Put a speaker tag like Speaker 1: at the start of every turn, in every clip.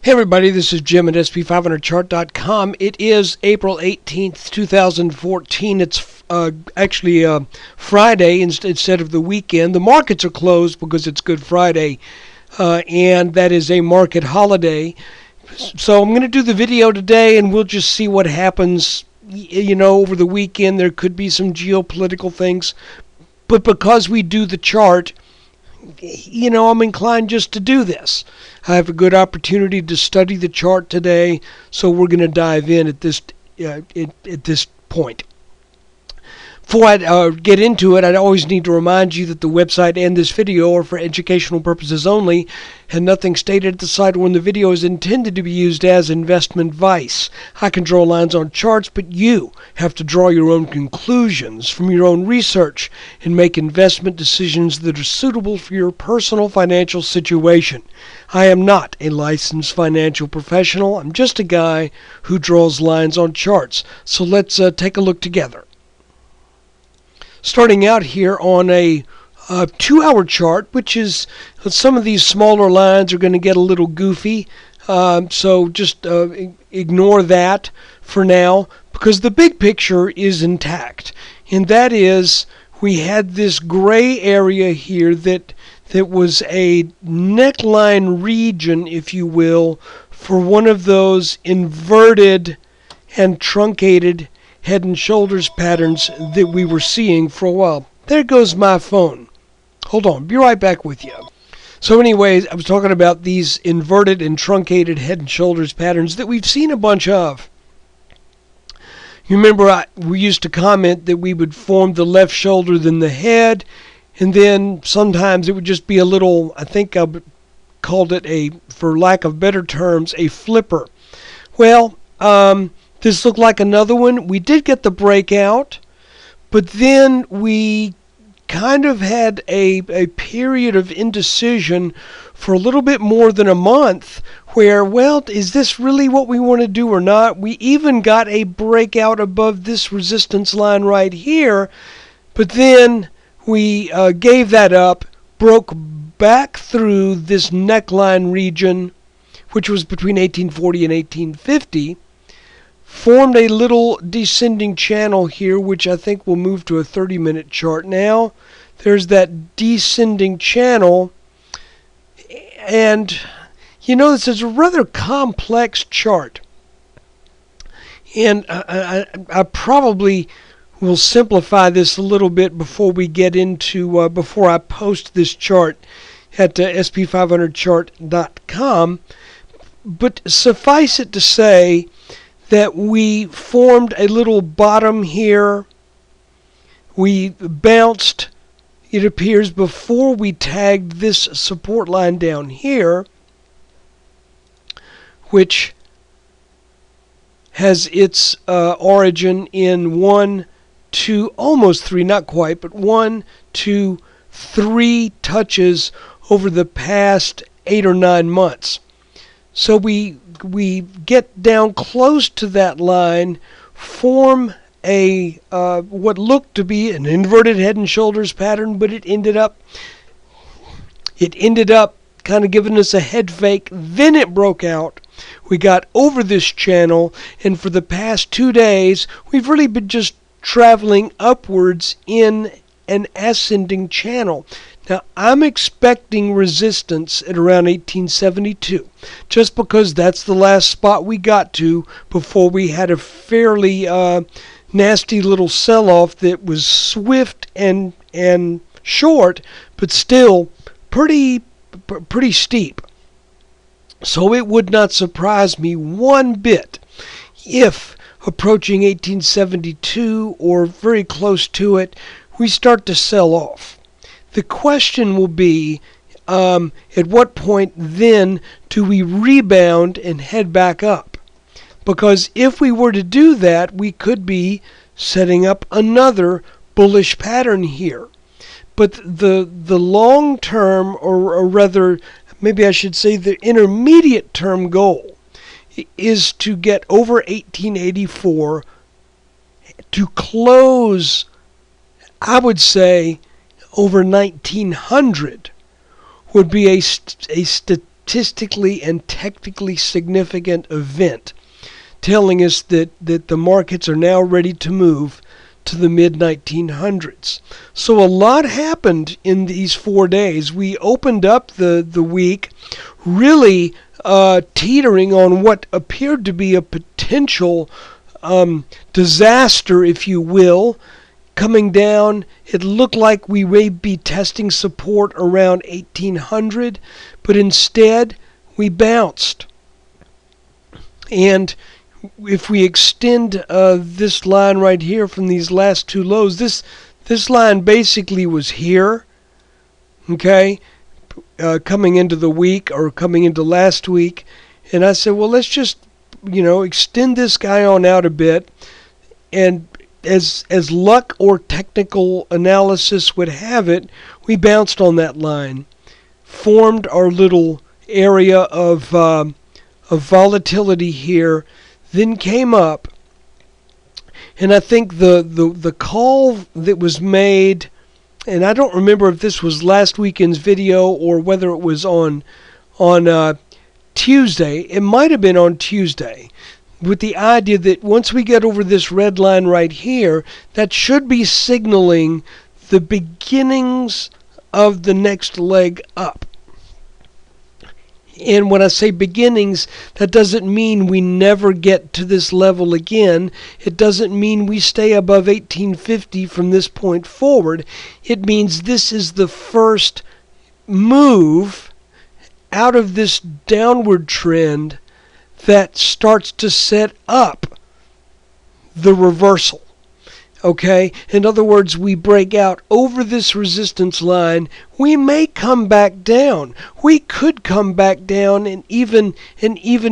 Speaker 1: Hey everybody, this is Jim at SP500chart.com. It is April 18th, 2014. It's actually Friday instead of the weekend. The markets are closed because it's Good Friday, and that is a market holiday. So I'm going to do the video today, and we'll just see what happens. You know, over the weekend there could be some geopolitical things, but because we do the chart, you know, I'm inclined just to do this. I have a good opportunity to study the chart today, so we're going to dive in at this point. Before I get into it, I always need to remind you that the website and this video are for educational purposes only, and nothing stated at the site or in the video is intended to be used as investment advice. I can draw lines on charts, but you have to draw your own conclusions from your own research and make investment decisions that are suitable for your personal financial situation. I am not a licensed financial professional. I'm just a guy who draws lines on charts. So let's take a look together. Starting out here on a 2-hour chart, which is some of these smaller lines are going to get a little goofy, so just ignore that for now, because the big picture is intact, and that is we had this gray area here that was a neckline region, if you will, for one of those inverted and truncated head and shoulders patterns that we were seeing for a while. There goes my phone. Hold on, be right back with you. So anyways, I was talking about these inverted and truncated head and shoulders patterns that we've seen a bunch of. You remember we used to comment that we would form the left shoulder then the head, and then sometimes it would just be a little, I think I called it for lack of better terms, a flipper. Well, this looked like another one. We did get the breakout, but then we kind of had a period of indecision for a little bit more than a month where, well, is this really what we want to do or not? We even got a breakout above this resistance line right here, but then we gave that up, broke back through this neckline region, which was between 1840 and 1850, formed a little descending channel here, which I think will move to a 30-minute chart now. There's that descending channel, and you know, this is a rather complex chart, and I probably will simplify this a little bit before we get into before I post this chart at SP500chart.com, but suffice it to say that we formed a little bottom here. We bounced, it appears, before we tagged this support line down here, which has its origin in 1, 2, almost 3, not quite, but 1, 2, 3 touches over the past 8 or 9 months. So we get down close to that line, form a what looked to be an inverted head and shoulders pattern, but it ended up kind of giving us a head fake. Then it broke out. We got over this channel, and for the past 2 days, we've really been just traveling upwards in an ascending channel. Now, I'm expecting resistance at around 1872, just because that's the last spot we got to before we had a fairly nasty little sell-off that was swift and short, but still pretty steep. So it would not surprise me one bit if approaching 1872 or very close to it, we start to sell off. The question will be, at what point then do we rebound and head back up? Because if we were to do that, we could be setting up another bullish pattern here. But the long-term, or rather, maybe I should say the intermediate term goal, is to get over 1884 to close, I would say, over 1900 would be a statistically and technically significant event, telling us that the markets are now ready to move to the mid-1900s. So a lot happened in these 4 days. We opened up the week really teetering on what appeared to be a potential disaster, if you will, coming down. It looked like we may be testing support around 1800, but instead we bounced. And if we extend this line right here from these last two lows, this line basically was here, okay, coming into the week or coming into last week. And I said, well, let's just, extend this guy on out a bit. And as luck or technical analysis would have it, we bounced on that line, formed our little area of volatility here, then came up. And I think the call that was made, and I don't remember if this was last weekend's video or whether it was on Tuesday. It might have been on Tuesday, with the idea that once we get over this red line right here, that should be signaling the beginnings of the next leg up. And when I say beginnings, that doesn't mean we never get to this level again. It doesn't mean we stay above 1850 from this point forward. It means this is the first move out of this downward trend that starts to set up the reversal. Okay? In other words, we break out over this resistance line. We may come back down. We could come back down and even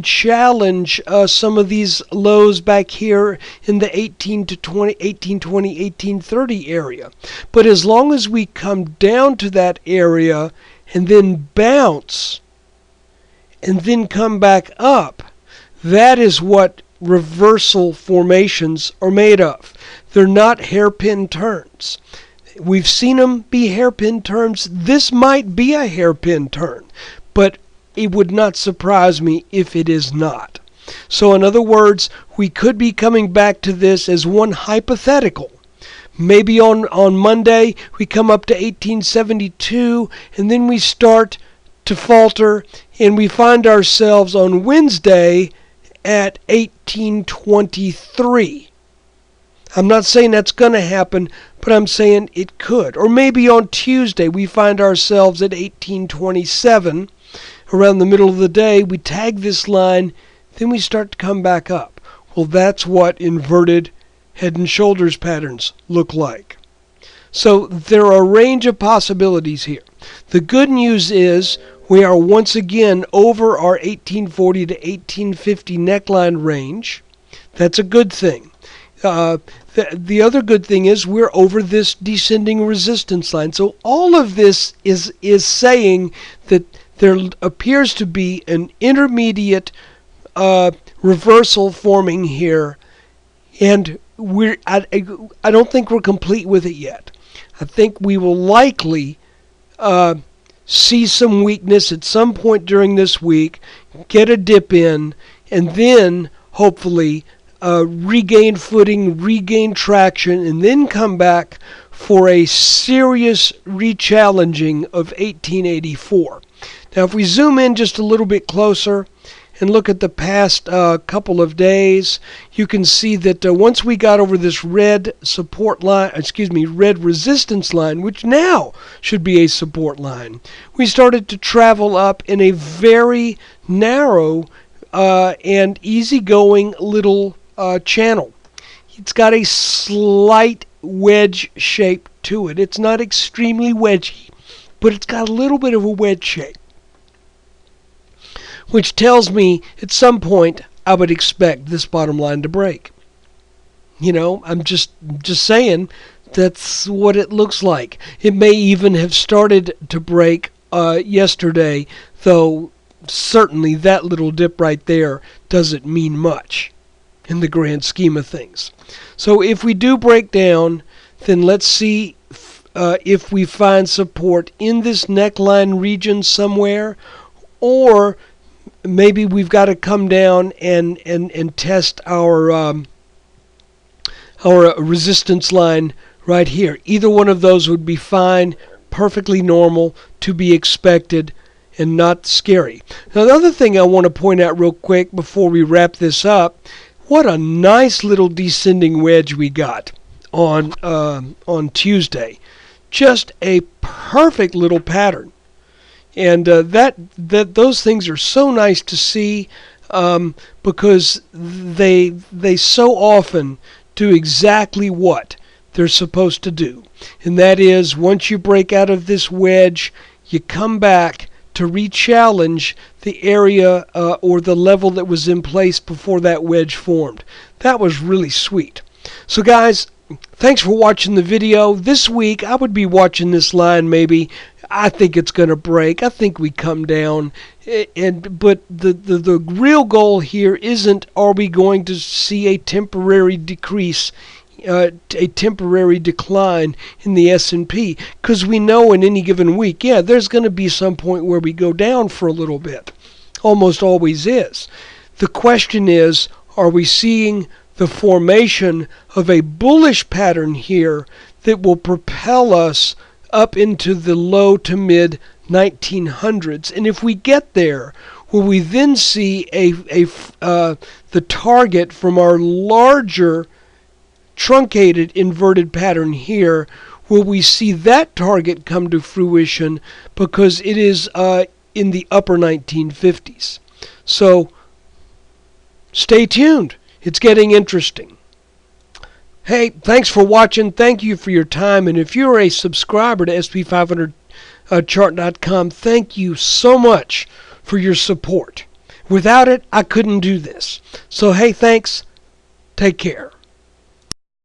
Speaker 1: challenge some of these lows back here in the 1820, area. But as long as we come down to that area and then bounce and then come back up, that is what reversal formations are made of. They're not hairpin turns. We've seen them be hairpin turns. This might be a hairpin turn, but it would not surprise me if it is not. So in other words, we could be coming back to this as one hypothetical. Maybe on Monday we come up to 1872 and then we start to falter and we find ourselves on Wednesday at 1823. I'm not saying that's going to happen, but I'm saying it could. Or maybe on Tuesday we find ourselves at 1827. Around the middle of the day, we tag this line, then we start to come back up. Well, that's what inverted head and shoulders patterns look like. So there are a range of possibilities here. The good news is we are once again over our 1840 to 1850 neckline range. That's a good thing. The other good thing is we're over this descending resistance line. So all of this is saying that there appears to be an intermediate reversal forming here, and I don't think we're complete with it yet. I think we will likely see some weakness at some point during this week, get a dip in, and then hopefully regain footing, regain traction, and then come back for a serious rechallenging of 1884. Now, if we zoom in just a little bit closer and look at the past couple of days, you can see that once we got over this red support line, red resistance line, which now should be a support line, we started to travel up in a very narrow and easygoing little channel. It's got a slight wedge shape to it. It's not extremely wedgy, but it's got a little bit of a wedge shape, which tells me at some point I would expect this bottom line to break. I'm just saying that's what it looks like. It may even have started to break yesterday, though certainly that little dip right there doesn't mean much in the grand scheme of things. So if we do break down, then let's see if we find support in this neckline region somewhere, or maybe we've got to come down and test our resistance line right here. Either one of those would be fine, perfectly normal, to be expected, and not scary. Now, the other thing I want to point out real quick before we wrap this up, what a nice little descending wedge we got on Tuesday. Just a perfect little pattern. And those things are so nice to see, because they so often do exactly what they're supposed to do. And that is, once you break out of this wedge, you come back to re-challenge the area or the level that was in place before that wedge formed. That was really sweet. So guys, thanks for watching the video. This week I would be watching this line maybe. I think it's going to break. I think we come down. But the real goal here isn't, are we going to see a temporary decrease, a temporary decline in the S&P? Because we know in any given week, yeah, there's going to be some point where we go down for a little bit. Almost always is. The question is, are we seeing the formation of a bullish pattern here that will propel us up into the low to mid 1900s? And if we get there, will we then see the target from our larger truncated inverted pattern here? Will we see that target come to fruition, because it is in the upper 1950s? So stay tuned. It's getting interesting. Hey, thanks for watching. Thank you for your time. And if you're a subscriber to SP500chart.com, thank you so much for your support. Without it, I couldn't do this. So hey, thanks. Take care.